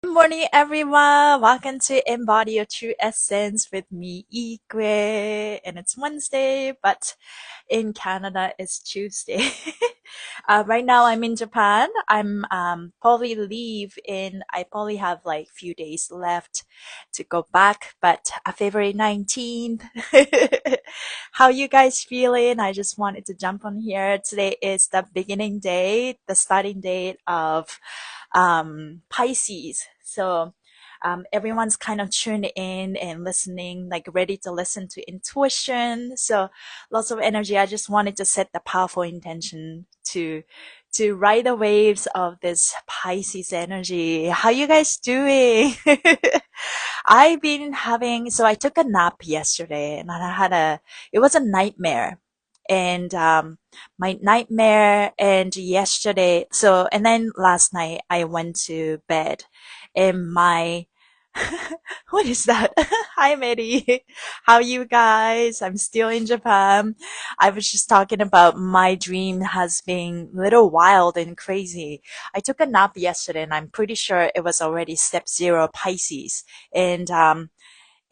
Good morning, everyone. Welcome to Embody Your True Essence with me, Ikue. And it's Wednesday, but in Canada, it's Tuesday. Right now, I'm in Japan. I'm probably I probably have like few days left to go back, but February 19th. How you guys feeling? I just wanted to jump on here. Today is the beginning date, the starting date of Pisces. So everyone's kind of tuned in and listening, like ready to listen to intuition. So lots of energy. I just wanted to set the powerful intention to ride the waves of this Pisces energy. How you guys doing? So I took a nap yesterday and it was a nightmare. And my nightmare and yesterday, and then last night I went to bed and what is that? Hi, Mary. How you guys? I'm still in Japan. I was just talking about my dream has been a little wild and crazy. I took a nap yesterday and I'm pretty sure it was already step zero Pisces. And, um,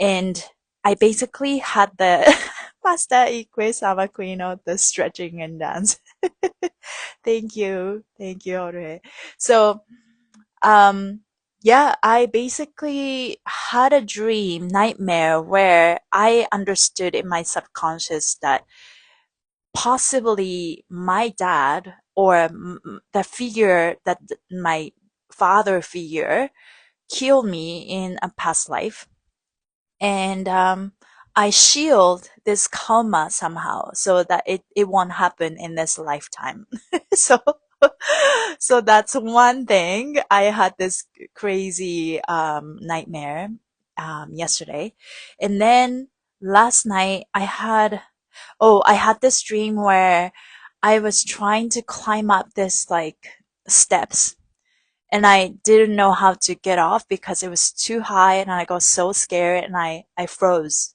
and I basically had the Master Ikue Sama Queen of the stretching and dance. Thank you. Thank you, Audrey. So, um, yeah, I basically had a dream, nightmare, where I understood in my subconscious that possibly my dad or the figure that my father figure killed me in a past life. And I shield this karma somehow so that it won't happen in this lifetime. So, so that's one thing. I had this crazy nightmare yesterday. And then last night I had this dream where I was trying to climb up this like steps and I didn't know how to get off because it was too high and I got so scared and I froze.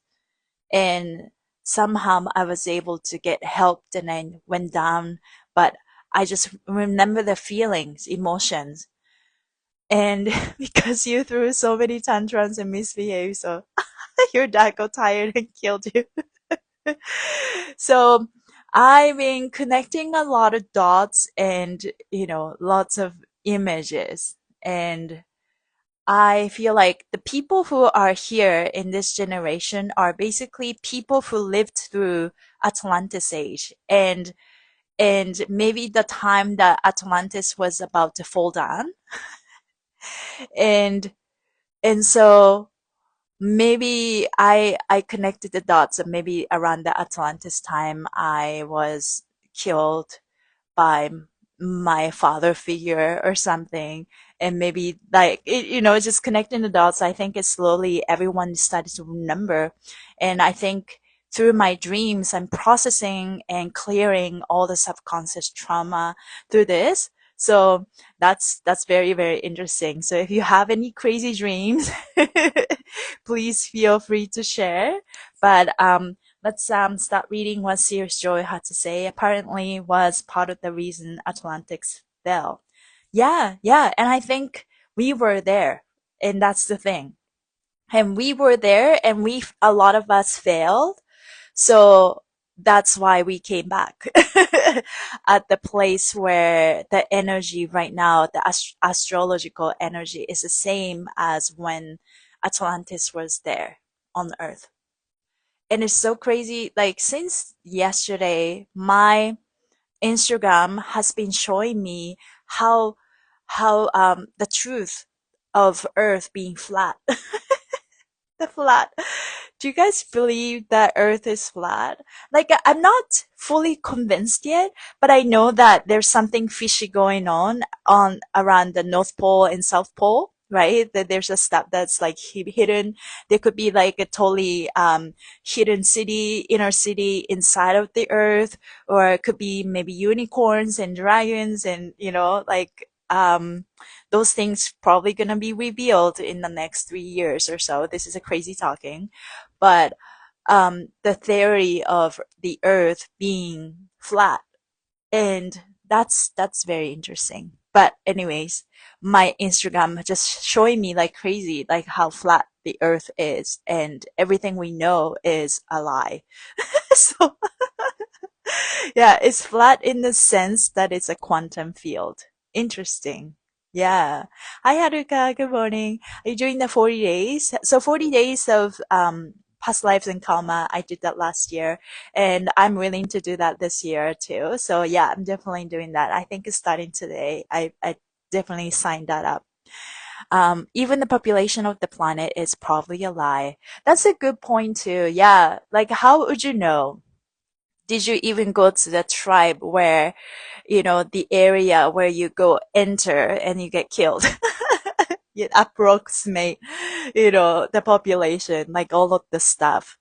And somehow I was able to get helped and I went down, but I just remember the feelings, emotions. And because you threw so many tantrums and misbehaved, so your dad got tired and killed you. So I've been connecting a lot of dots and, lots of images. And I feel like the people who are here in this generation are basically people who lived through Atlantis age and maybe the time that Atlantis was about to fall down. And and so maybe I connected the dots and maybe around the Atlantis time I was killed by my father figure or something. And maybe just connecting the dots. I think it's slowly everyone started to remember. And I think through my dreams, I'm processing and clearing all the subconscious trauma through this. So that's very, very interesting. So if you have any crazy dreams, please feel free to share. But let's start reading what Sears Joy had to say. Apparently was part of the reason Atlantis fell. Yeah, yeah, and I think we were there, and that's the thing. And we were there, and a lot of us failed, so that's why we came back at the place where the energy right now, the astrological energy, is the same as when Atlantis was there on Earth. And it's so crazy. Like since yesterday, my Instagram has been showing me how the truth of Earth being flat. The flat. Do you guys believe that Earth is flat? Like I'm not fully convinced yet, but I know that there's something fishy going on around the North Pole and South Pole, right? That there's a stuff that's like hidden. There could be like a totally hidden city, inner city inside of the Earth, or it could be maybe unicorns and dragons and those things probably gonna be revealed in the next 3 years or so. This is a crazy talking, but the theory of the Earth being flat, and that's very interesting. But anyways, my Instagram just showing me like crazy, like how flat the earth is and everything we know is a lie. So yeah, it's flat in the sense that it's a quantum field. Interesting. Yeah. Hi, Haruka. Good morning. Are you doing the 40 days? So 40 days of past lives in karma. I did that last year and I'm willing to do that this year too. So yeah, I'm definitely doing that. I think it's starting today. I definitely signed that up. Even the population of the planet is probably a lie. That's a good point too. Yeah. Like, how would you know? Did you even go to the tribe where, the area where you go enter and you get killed? You approximate, the population, like all of the stuff.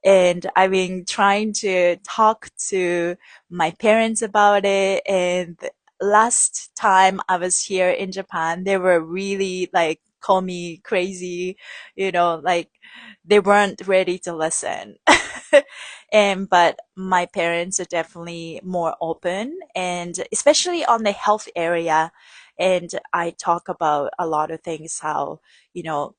And I've been trying to talk to my parents about it. And last time I was here in Japan, they were really like, call me crazy, like they weren't ready to listen. But my parents are definitely more open and especially on the health area. And I talk about a lot of things, how, you know,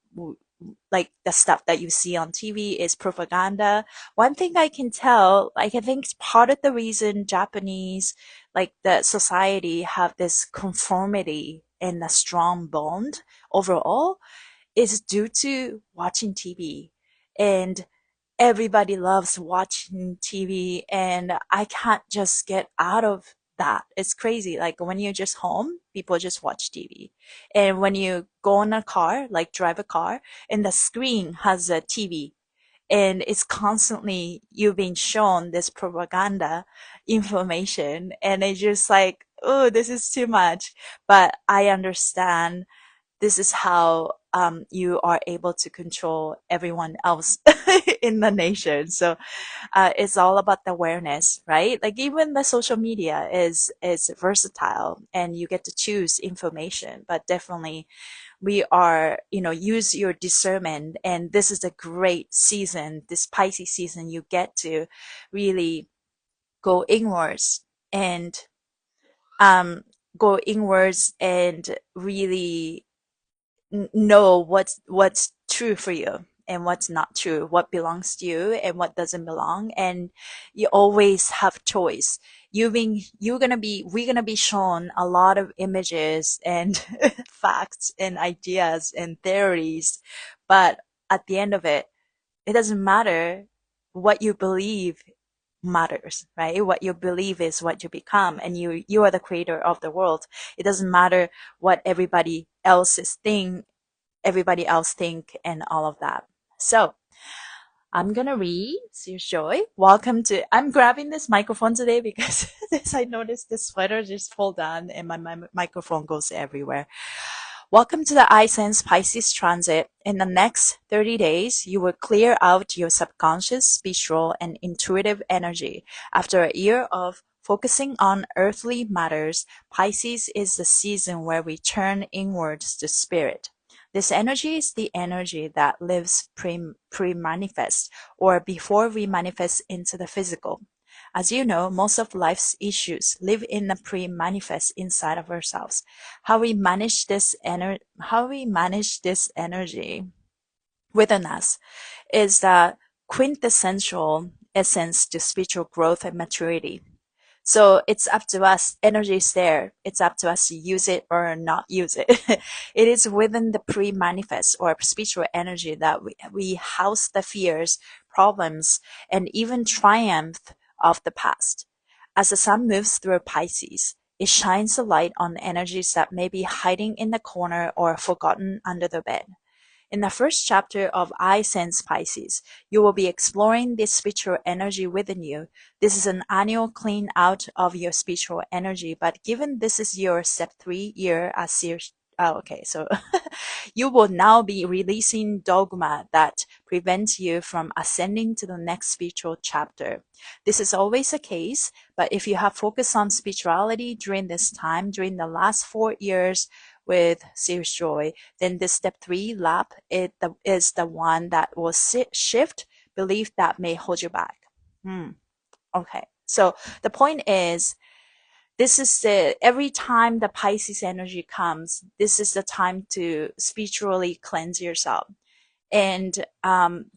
like the stuff that you see on TV is propaganda. One thing I can tell, like I think part of the reason Japanese, like the society have this conformity and a strong bond overall is due to watching TV. And everybody loves watching TV and I can't just get out of that. It's crazy. Like when you're just home, people just watch TV. And when you go in a car, like drive a car, and the screen has a TV and it's constantly you being shown this propaganda information and it's just like, oh, this is too much. But I understand this is how you are able to control everyone else in the nation. So it's all about the awareness, right? Like even the social media is versatile, and you get to choose information. But definitely, we are, use your discernment, and this is a great season, this Pisces season. You get to really go inwards and um, go inwards and really know what's true for you and what's not true, what belongs to you and what doesn't belong. And you always have choice. We're gonna be shown a lot of images and facts and ideas and theories, but at the end of it, it doesn't matter. What you believe matters, right? What you believe is what you become, and you are the creator of the world. It doesn't matter what everybody else think and all of that. So I'm gonna read Sir Joy. Welcome to. I'm grabbing this microphone today because as I noticed the sweater just fall down and my microphone goes everywhere. Welcome to the iSense Pisces transit. In the next 30 days, you will clear out your subconscious, spiritual, and intuitive energy. After a year of focusing on earthly matters, Pisces is the season where we turn inwards to spirit. This energy is the energy that lives pre-manifest, or before we manifest into the physical. As you know, most of life's issues live in the pre-manifest inside of ourselves. How we manage this energy within us is the quintessential essence to spiritual growth and maturity. So it's up to us. Energy is there. It's up to us to use it or not use it. It is within the pre-manifest or spiritual energy that we house the fears, problems, and even triumph of the past. As the sun moves through Pisces, it shines a light on energies that may be hiding in the corner or forgotten under the bed. In the first chapter of I Sense Pisces, you will be exploring this spiritual energy within you. This is an annual clean out of your spiritual energy, but given this is your step 3 year as series, okay, so you will now be releasing dogma that prevents you from ascending to the next spiritual chapter. This is always the case, but if you have focused on spirituality during this time, during the last 4 years with Serious Joy, then the step 3 lap is the one that will shift belief that may hold you back. Okay. So the point is, this is the every time the Pisces energy comes, this is the time to spiritually cleanse yourself. And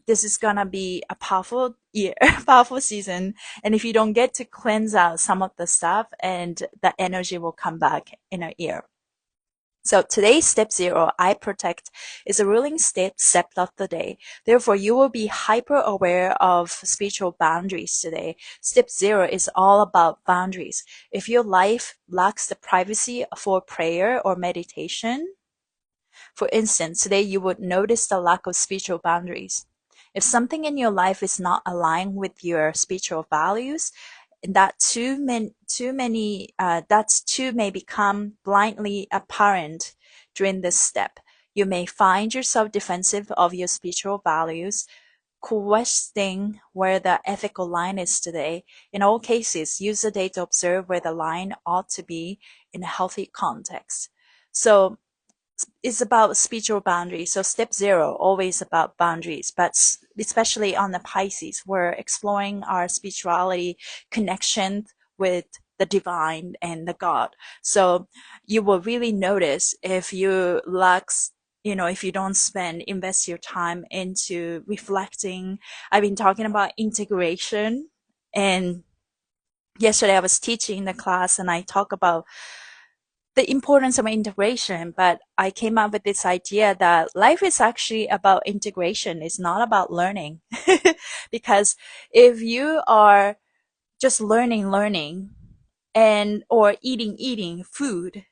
this is gonna be a powerful year, powerful season. And if you don't get to cleanse out some of the stuff, and the energy will come back in a year. So today's step 0, I protect, is a ruling step of the day. Therefore, you will be hyper aware of spiritual boundaries today. Step 0 is all about boundaries. If your life lacks the privacy for prayer or meditation, for instance, today you would notice the lack of spiritual boundaries. If something in your life is not aligned with your spiritual values, that too may become blindly apparent during this step. You may find yourself defensive of your spiritual values, questioning where the ethical line is today. In all cases, use the day to observe where the line ought to be in a healthy context. So it's about spiritual boundaries. So step 0, always about boundaries, but especially on the Pisces, we're exploring our spirituality connection with the divine and the God. So you will really notice if you lack, if you don't invest your time into reflecting. I've been talking about integration, and yesterday I was teaching the class and I talk about the importance of integration, but I came up with this idea that life is actually about integration. It's not about learning. Because if you are just learning, and or eating food,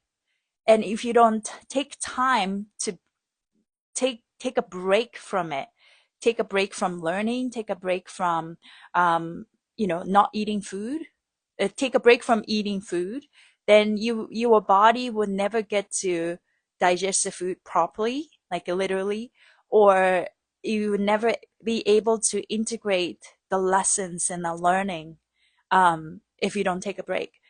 and if you don't take time to take a break from it, take a break from learning, take a break from not eating food, take a break from eating food, then your body will never get to digest the food properly, like literally, or you will never be able to integrate the lessons and the learning, if you don't take a break.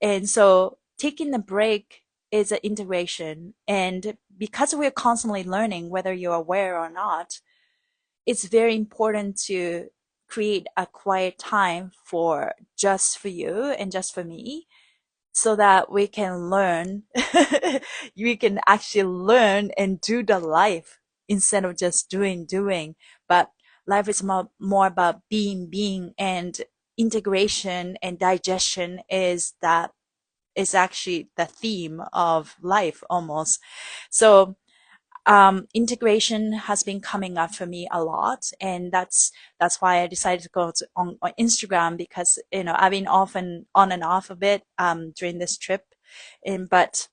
And so taking the break is an integration. And because we're constantly learning, whether you're aware or not, it's very important to create a quiet time for you and just for me, so that we can learn. We can actually learn and do the life instead of just doing. But life is more about being, and integration and digestion is actually the theme of life almost. So integration has been coming up for me a lot, and that's why I decided to go on Instagram, because I've been on and off a bit during this trip, and but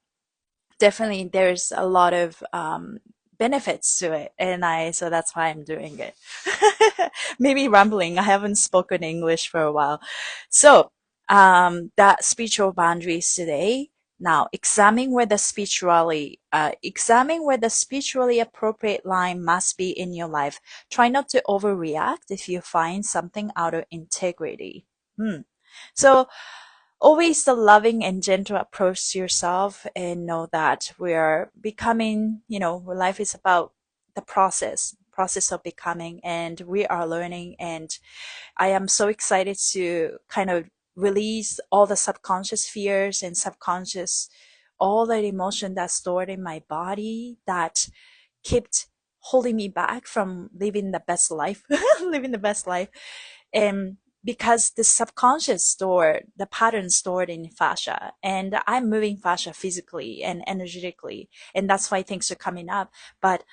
definitely there's a lot of benefits to it, and so that's why I'm doing it. Maybe rambling. I haven't spoken English for a while. So that spiritual boundaries today. Now, examine where the spiritually appropriate line must be in your life. Try not to overreact if you find something out of integrity. So always the loving and gentle approach to yourself, and know that we are becoming, life is about the process of becoming, and we are learning. And I am so excited to kind of release all the subconscious fears and all the emotion that's stored in my body that kept holding me back from living the best life, living the best life. And because the subconscious stored the pattern stored in fascia, and I'm moving fascia physically and energetically, and that's why things are coming up. But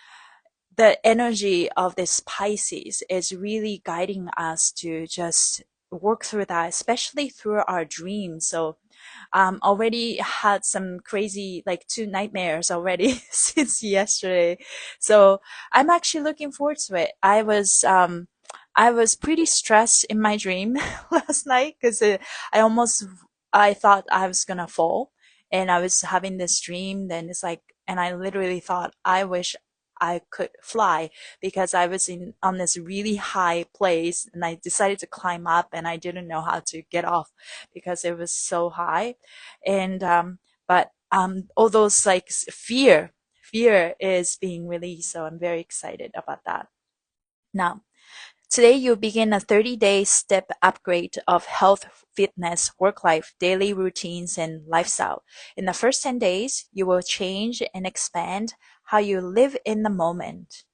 the energy of this Pisces is really guiding us to just work through that, especially through our dreams. So already had some crazy, like 2 nightmares already since yesterday. So I'm actually looking forward to it. I was pretty stressed in my dream last night, because I thought I was gonna fall, and I was having this dream. Then it's like, and I literally thought, I wish I could fly, because I was on this really high place, and I decided to climb up, and I didn't know how to get off because it was so high. And but all those like fear is being released, so I'm very excited about that. Now, Today, you begin a 30-day step upgrade of health, fitness, work life, daily routines, and lifestyle. In the first 10 days, you will change and expand how you live in the moment.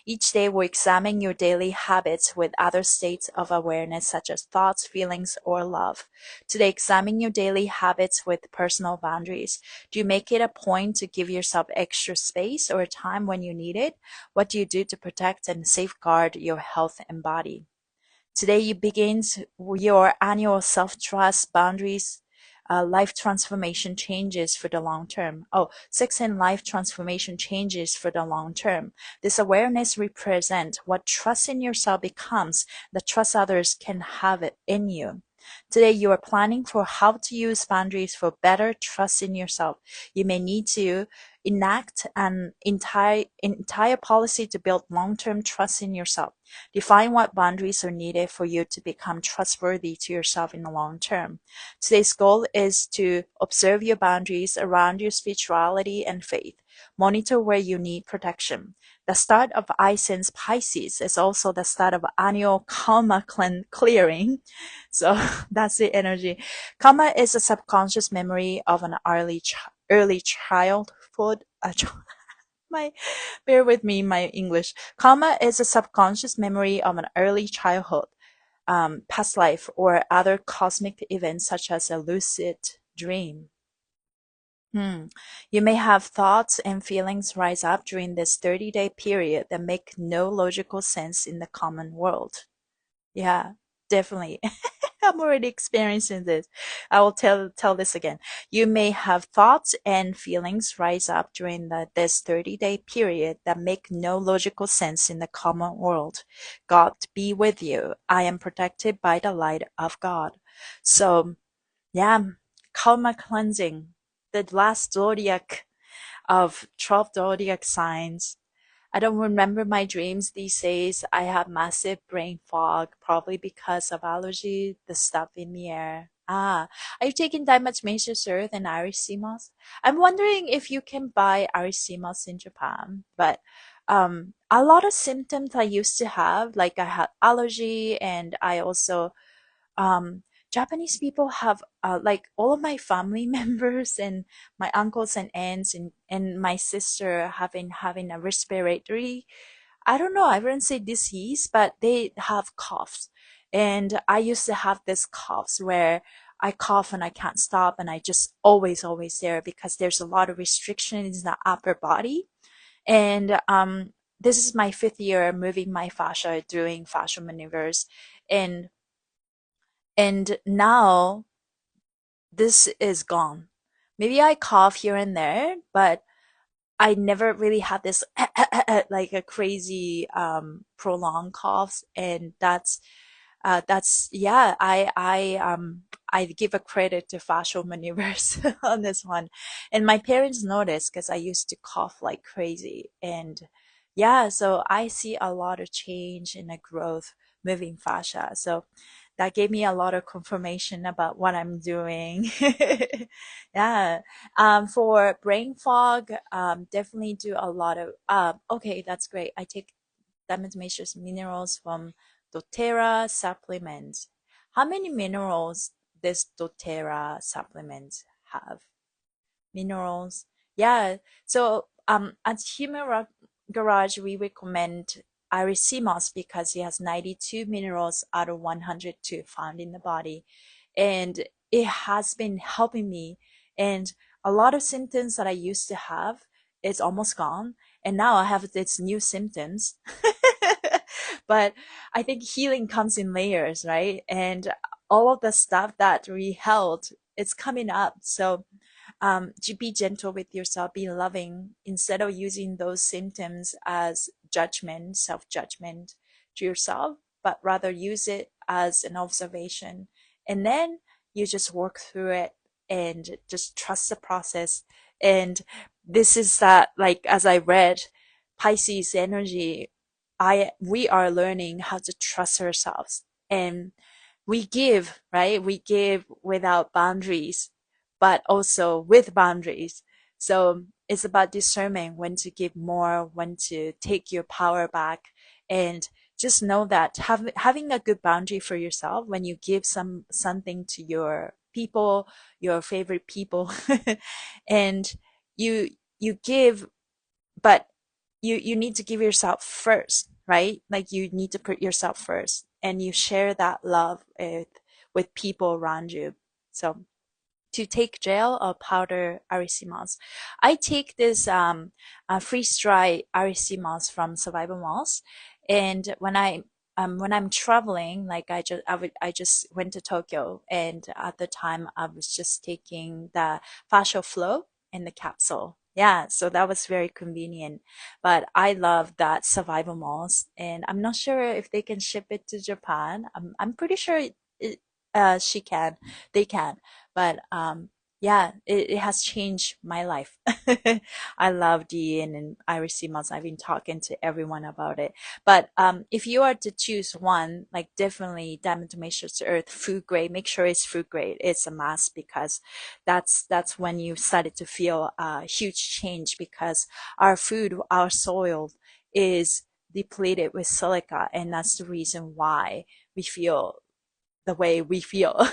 Each day will examine your daily habits with other states of awareness such as thoughts, feelings, or love. Today, examine your daily habits with personal boundaries. Do you make it a point to give yourself extra space or time when you need it? What do you do to protect and safeguard your health and body? Today you begins your annual self-trust boundaries, life transformation changes for the long term. Oh, 6 in life transformation changes for the long term. This awareness represents what trust in yourself becomes, the trust others can have it in you. Today you are planning for how to use boundaries for better trust in yourself. You may need to enact an entire policy to build long-term trust in yourself. Define what boundaries are needed for you to become trustworthy to yourself in the long term. Today's goal is to observe your boundaries around your spirituality and faith. Monitor where you need protection. The start of ISIN's Pisces is also the start of annual karma clearing. So that's the energy. Karma is a subconscious memory of an early childhood. My Bear with me, my English. Karma is a subconscious memory of an early childhood, past life, or other cosmic events such as a lucid dream. You may have thoughts and feelings rise up during this 30-day period that make no logical sense in the common world. Yeah, definitely. I'm already experiencing this. I will tell this again. You may have thoughts and feelings rise up during this 30-day period that make no logical sense in the common world. God be with you. I am protected by the light of God. So, yeah, karma cleansing, the last zodiac of 12 zodiac signs. I don't remember my dreams these days. I have massive brain fog, probably because of allergy, the stuff in the air. Are you taking diatomaceous earth and Irish sea moss? I'm wondering if you can buy Irish sea moss in Japan. But a lot of symptoms I used to have, like I had allergy, and I also um, Japanese people have like all of my family members and my uncles and aunts and my sister having a respiratory, I don't know, I wouldn't say disease, but they have coughs. And I used to have this coughs where I cough and I can't stop and I just always there because there's a lot of restrictions in the upper body. And this is my 5th year moving my fascia, doing fascia maneuvers. And now this is gone. Maybe I cough here and there, but I never really had this like a crazy prolonged coughs, and that's yeah. I give a credit to facial maneuvers on this one, and my parents noticed because I used to cough like crazy, and yeah, so I see a lot of change in the growth moving fascia. So that gave me a lot of confirmation about what I'm doing. Yeah. For brain fog, definitely do a lot of, okay, that's great. I take diatomaceous minerals from doTERRA supplements. How many minerals does doTERRA supplement have? Minerals. Yeah. So at Human Garage, we recommend Iricimos because it has 92 minerals out of 102 found in the body. And it has been helping me. And a lot of symptoms that I used to have, it's almost gone. And now I have its new symptoms. But I think healing comes in layers, right? And all of the stuff that we held, it's coming up. So to be gentle with yourself, be loving instead of using those symptoms as judgment, self-judgment to yourself, but rather use it as an observation. And then you just work through it and just trust the process. And this is that, like, as I read Pisces energy, we are learning how to trust ourselves. And we give, right? We give without boundaries, but also with boundaries. So it's about discerning when to give more, when to take your power back, and just know that having a good boundary for yourself when you give something to your people, your favorite people, and you you give, but you need to give yourself first, right? Like you need to put yourself first, and you share that love with people around you. So to take gel or powder arisimos. I take this freeze dry arisimos from Survival Malls, and when I'm traveling, like I just went to Tokyo, and at the time I was just taking the Fascia flow in the capsule. Yeah, so that was very convenient. But I love that Survival Malls, and I'm not sure if they can ship it to Japan. I'm pretty sure she can, they can, but yeah, it has changed my life. I love Dean and Iris Simmons. I've been talking to everyone about it. But if you are to choose one, like definitely Diamond to Matrix Earth food grade, make sure it's food grade. It's a must, because that's when you started to feel a huge change, because our food, our soil is depleted with silica, and that's the reason why we feel the way we feel.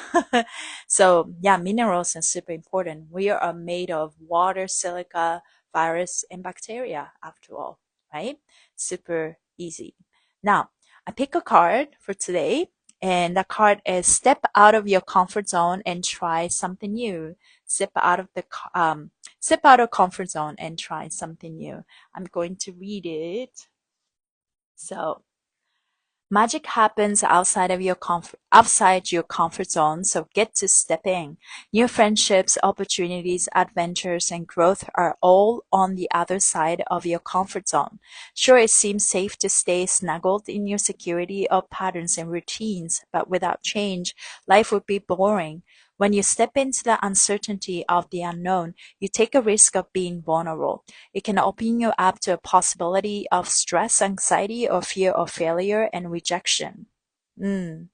So yeah, minerals are super important. We are made of water, silica, virus, and bacteria after all, right? Super easy. Now, I pick a card for today, and the card is step out of your comfort zone and try something new. Step out of the step out of comfort zone and try something new. I'm going to read it. So magic happens outside your comfort zone, so get to step in. New friendships, opportunities, adventures, and growth are all on the other side of your comfort zone. Sure, it seems safe to stay snuggled in your security of patterns and routines, but without change, life would be boring. When you step into the uncertainty of the unknown, you take a risk of being vulnerable. It can open you up to a possibility of stress, anxiety, or fear of failure and rejection. Mm.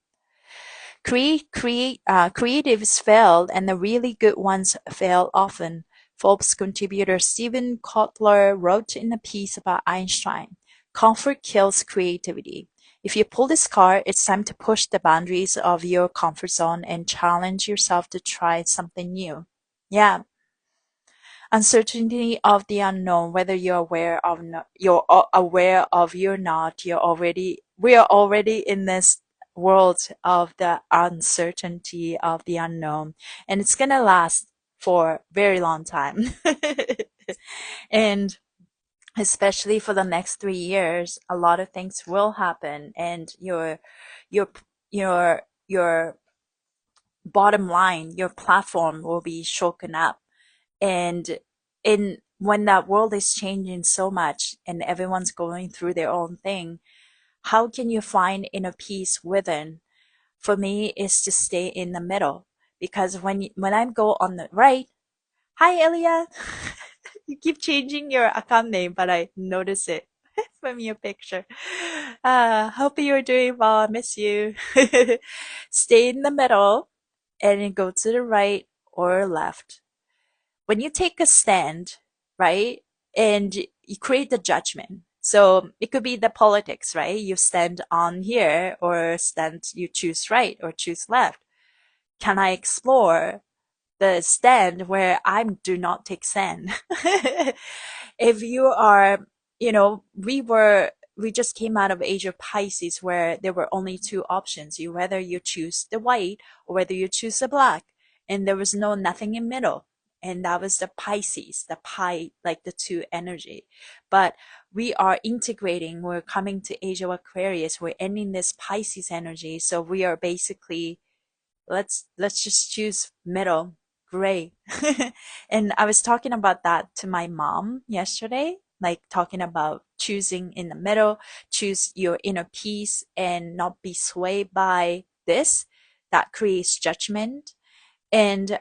Creatives fail, and the really good ones fail often. Forbes contributor Stephen Kotler wrote in a piece about Einstein, comfort kills creativity. If you pull this card, it's time to push the boundaries of your comfort zone and challenge yourself to try something new. Yeah, uncertainty of the unknown, whether you're aware of you're not, we are already in this world of the uncertainty of the unknown, and it's gonna last for a very long time. And especially for the next 3 years, a lot of things will happen, and your your bottom line, your platform will be shaken up. And in when that world is changing so much and everyone's going through their own thing, how can you find inner peace within? For me, is to stay in the middle, because when I go on the right, hi Elia, you keep changing your account name, but I notice it from your picture. Hope you're doing well. I miss you. Stay in the middle and then go to the right or left. When you take a stand, right, and you create the judgment. So it could be the politics, right? You stand on here, or you choose right or choose left. Can I explore the stand where I do not take stand? If you are, we just came out of age of Pisces, where there were only two options. Whether you choose the white or whether you choose the black, and there was nothing in middle. And that was the Pisces, the pi, like the two energy. But we are integrating, we're coming to age of Aquarius, we're ending this Pisces energy. So we are basically, let's just choose middle, gray. And I was talking about that to my mom yesterday, like talking about choosing in the middle, choose your inner peace and not be swayed by this that creates judgment. And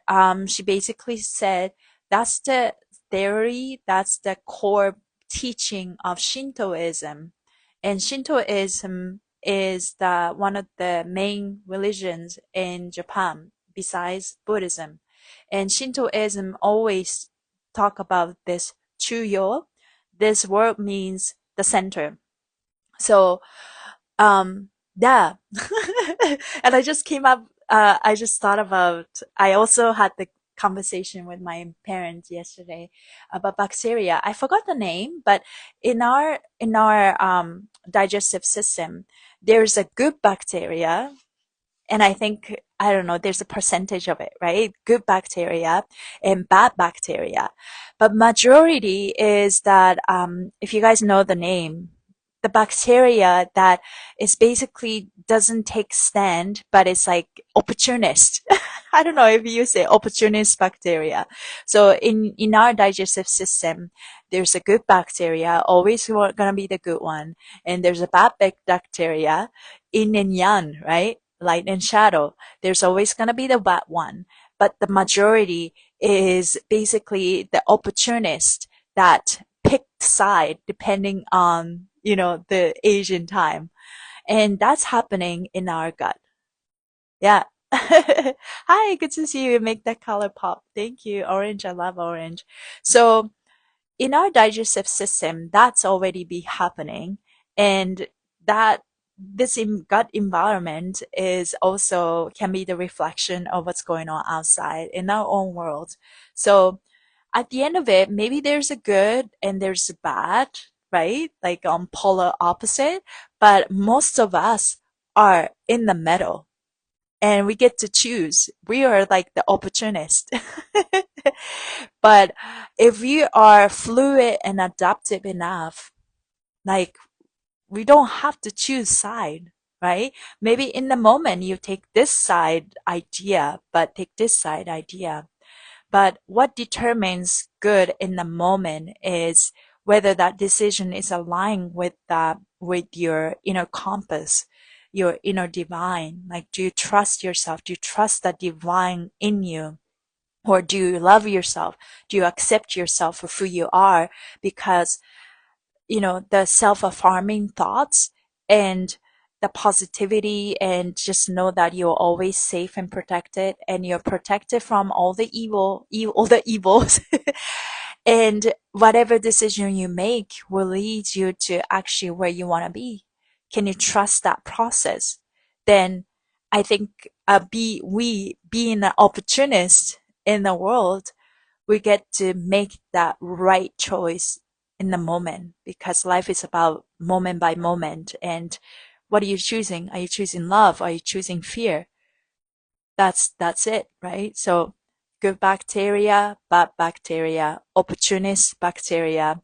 she basically said that's the theory, that's the core teaching of Shintoism. And Shintoism is one of the main religions in Japan besides Buddhism. And Shintoism always talk about this Chuyo. This word means the center. So Yeah. And I just thought about, I also had the conversation with my parents yesterday about bacteria. I forgot the name, but in our, digestive system, there's a good bacteria, and I think, I don't know, there's a percentage of it, right? Good bacteria and bad bacteria. But majority is that, if you guys know the name, the bacteria that is basically doesn't take stand, but it's like opportunist. I don't know if you say opportunist bacteria. So in our digestive system, there's a good bacteria, always gonna be the good one. And there's a bad bacteria, yin and yang, right? Light and shadow. There's always going to be the bad one, but the majority is basically the opportunist that picked side depending on, the Asian time. And that's happening in our gut. Yeah. Hi, good to see you make that color pop. Thank you. Orange, I love orange. So, in our digestive system, that's already be happening. And that this gut environment is also can be the reflection of what's going on outside in our own world. So at the end of it, maybe there's a good and there's a bad, right? Like on polar opposite, but most of us are in the middle and we get to choose. We are like the opportunist. But if we are fluid and adaptive enough, like we don't have to choose side, right? Maybe in the moment you take this side idea, but take this side idea. But what determines good in the moment is whether that decision is aligned with your inner compass, your inner divine. Like, do you trust yourself? Do you trust the divine in you? Or do you love yourself? Do you accept yourself for who you are? Because, the self-affirming thoughts and the positivity, and just know that you're always safe and protected, and you're protected from all the evils. And whatever decision you make will lead you to actually where you want to be. Can you trust that process? Then I think, we being an opportunist in the world, we get to make that right choice in the moment, because life is about moment by moment. And what are you choosing? Are you choosing love? Are you choosing fear? That's it, right? So good bacteria, bad bacteria, opportunist bacteria,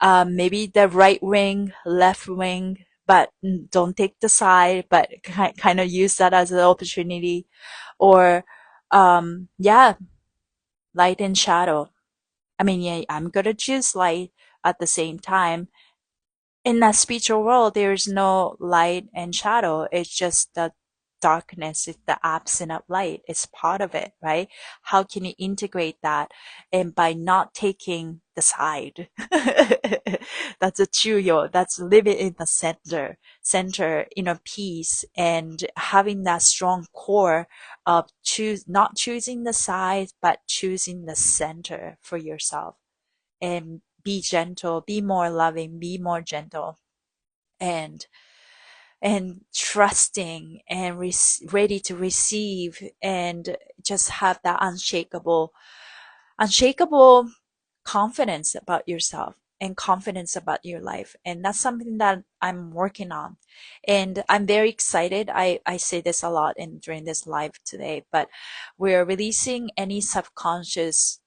maybe the right wing, left wing, but don't take the side, but kind of use that as an opportunity. Or, yeah, light and shadow. I mean, yeah, I'm gonna choose light at the same time. In that spiritual world, there's no light and shadow. It's just the darkness. It's the absence of light. It's part of it, right? How can you integrate that? And by not taking the side. That's a chuyo. That's living in the center, peace, and having that strong core of not choosing the side, but choosing the center for yourself. And be gentle, be more loving, be more gentle, and trusting, and ready to receive, and just have that unshakable confidence about yourself and confidence about your life. And that's something that I'm working on. And I'm very excited. I say this a lot during this live today, but we're releasing any subconscious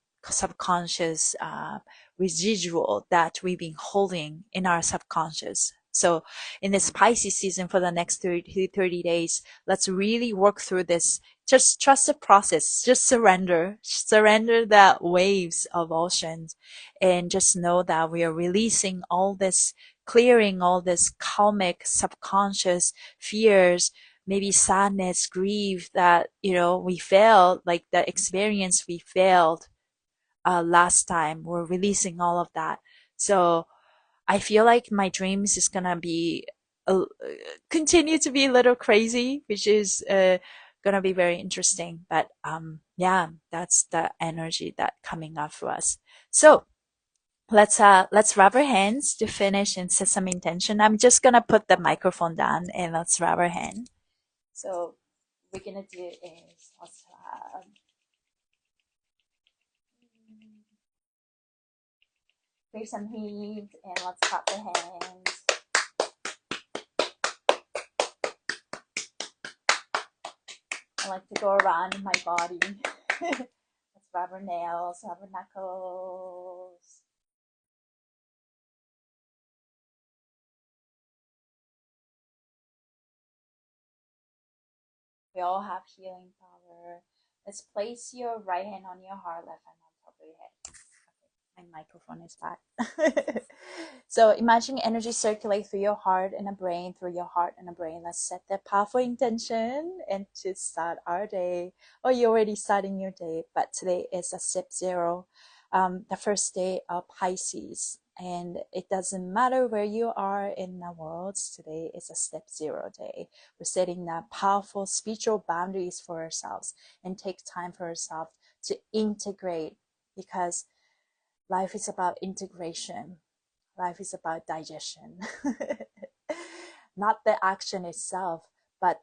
residual that we've been holding in our subconscious. So in this Pisces season for the next 30 days, let's really work through this. Just trust the process. Just surrender the waves of oceans, and just know that we are releasing all this, clearing all this karmic subconscious fears, maybe sadness, grief that, we failed, like the experience we failed last time. We're releasing all of that. So I feel like my dreams is gonna be continue to be a little crazy, which is gonna be very interesting. But yeah, that's the energy that coming up for us. So Let's rub our hands to finish and set some intention. I'm just gonna put the microphone down and let's rub our hand. So we're gonna do is let's clear some heat and let's clap the hands. I like to go around my body. Let's rub our nails, rub our knuckles. We all have healing power. Let's place your right hand on your heart, left hand on top of your head. My microphone is back. So imagine energy circulate through your heart and a brain, through your heart and a brain. Let's set that powerful intention and to start our day. Or you're already starting your day, but today is a step zero, the first day of Pisces. And it doesn't matter where you are in the world, today is a step zero day. We're setting the powerful spiritual boundaries for ourselves and take time for ourselves to integrate, because life is about integration. Life is about digestion. Not the action itself, but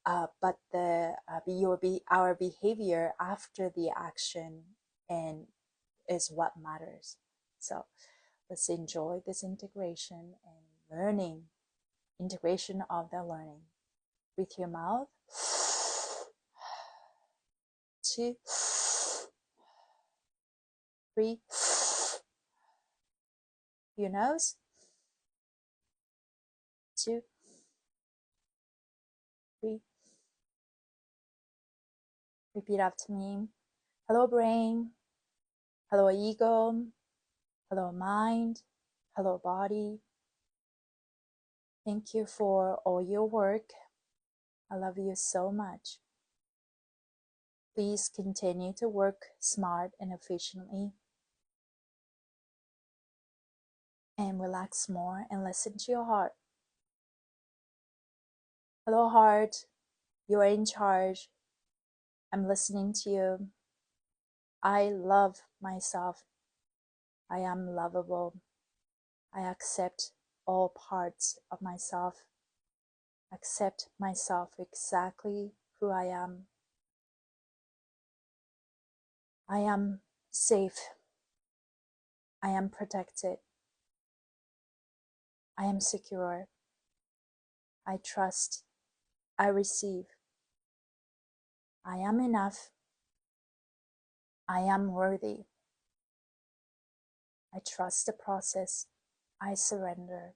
our behavior after the action and is what matters. So let's enjoy this integration and learning, integration of the learning. Breathe your mouth. 2, 3. Your nose. 2, 3. Repeat after me. Hello, brain. Hello, ego. Hello, mind. Hello, body. Thank you for all your work. I love you so much. Please continue to work smart and efficiently. And relax more and listen to your heart. Hello, heart. You are in charge. I'm listening to you. I love myself. I am lovable. I accept all parts of myself. Accept myself exactly who I am. I am safe. I am protected. I am secure. I trust. I receive. I am enough. I am worthy. I trust the process. I surrender.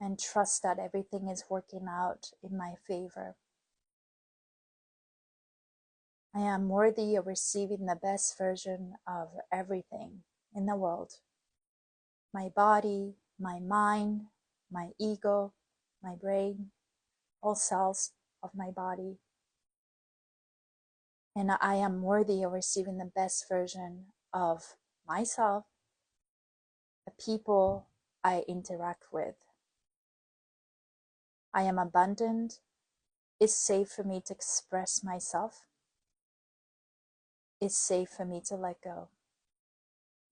And trust that everything is working out in my favor. I am worthy of receiving the best version of everything in the world. My body, my mind, my ego, my brain, all cells of my body. And I am worthy of receiving the best version of myself, the people I interact with. I am abundant. It's safe for me to express myself. It's safe for me to let go.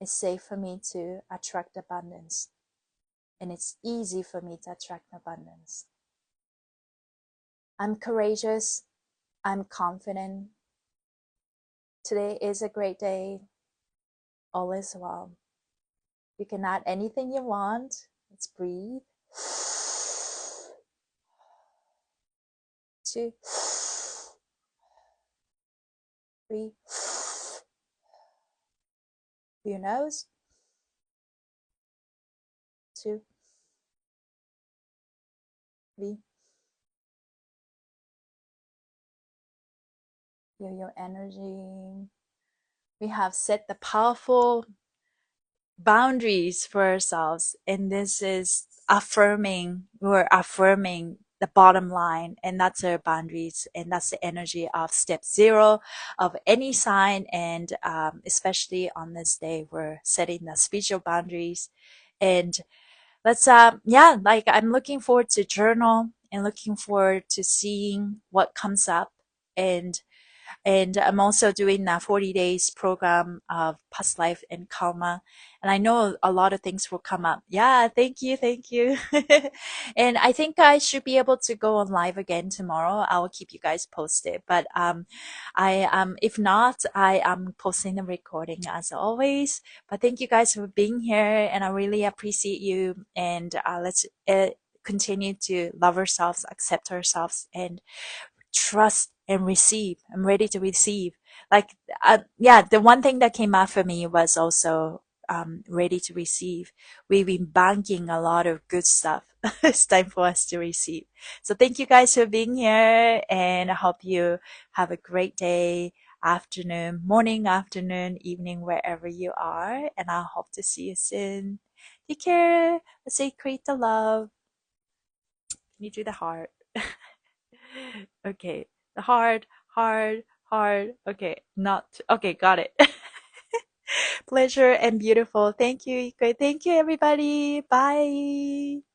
It's safe for me to attract abundance. And it's easy for me to attract abundance. I'm courageous. I'm confident. Today is a great day. All is well. You can add anything you want. Let's breathe. 2, 3. Through your nose. 2, 3. Feel your energy. We have set the powerful boundaries for ourselves, and this is we're affirming the bottom line, and that's our boundaries, and that's the energy of step zero of any sign. And especially on this day, we're setting the spiritual boundaries. And let's like I'm looking forward to journal and looking forward to seeing what comes up. And And I'm also doing a 40 days program of past life and karma. And I know a lot of things will come up. Yeah, thank you, thank you. And I think I should be able to go on live again tomorrow. I will keep you guys posted. But if not, I am posting the recording as always. But thank you guys for being here, and I really appreciate you. And let's continue to love ourselves, accept ourselves, and trust and receive. I'm ready to receive. Like, yeah, the one thing that came out for me was also ready to receive. We've been banking a lot of good stuff. It's time for us to receive. So thank you guys for being here, and I hope you have a great day, afternoon, morning, afternoon, evening, wherever you are. And I hope to see you soon. Take care. Let's say create the love. Can you do the heart? Okay. The hard, hard, hard. Okay. Not. Okay. Got it. Pleasure and beautiful. Thank you. Thank you, everybody. Bye.